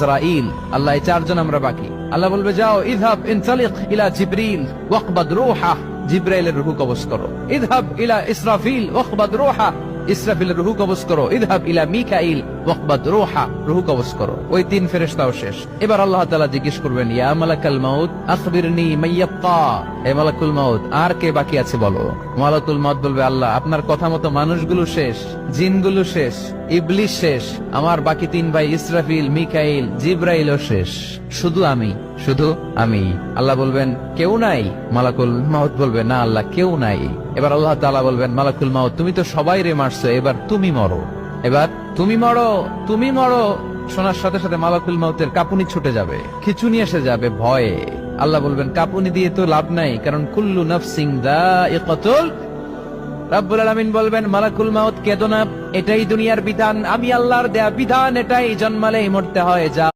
আজরাইল। আল্লাহ এই চারজন আমরা বাকি। আল্লাহ বলবে যাও ইযহাব ইনতালিক ইলা জিবরিল ওয়াকবাদ রূহা, জিবরাইলের রূহ কবজ করো। ইযহাব ইলা ইসরাফিল ওয়াকবাদ রূহা, ইসরাফিলের রূহ কবজ করো। ইযহাব ইলা মিকাইল ওয়াকবাদ রূহা, রূহ কবজ করো। ওই তিন ফেরেশতাও শেষ। এবার আল্লাহ তাআলা জিজ্ঞেস করবেন ইয়া মালাকাল মাউত আখবিরনি মাইয়াবকা, হে মালাকুল মাউত আর কে বাকি আছে বলো। মালাকুল মাউত বলবে আল্লাহ আপনার কথা মতো মানুষগুলো শেষ, জিনগুলো শেষ, ইবলিস শেষ, আমার বাকি তিন ভাই ইসরাফিল মিকাইল জিবরাইলও শেষ, শুধু আমি, শুধু আমি। আল্লাহ বলবেন কেউ নাই? মালাকুল মাউত বলবে না আল্লাহ কেউ নাই। এবার আল্লাহ তাআলা বলবেন মালাকুল মাউত তুমি তো সবাই রে মারছো, এবার তুমি মরো, এবার তুমি মরো, তুমি মরো। শোনার সাথে সাথে মালাকুল মাউতের কাঁপুনি ছুটে যাবে, খিঁচুনি এসে যাবে ভয়ে। আল্লাহ বলবেন কাঁপুনি দিয়ে তো লাভ নাই, কারণ কুল্লু নাফসিন যায়িকাতুল। রব্বুল আলামিন বলবেন মালাকুল মাউত কেঁদো না, এটাই দুনিয়ার বিধান, আমি আল্লাহর দেয়া বিধান, এটাই জন্মালেই মরতে হয়। যা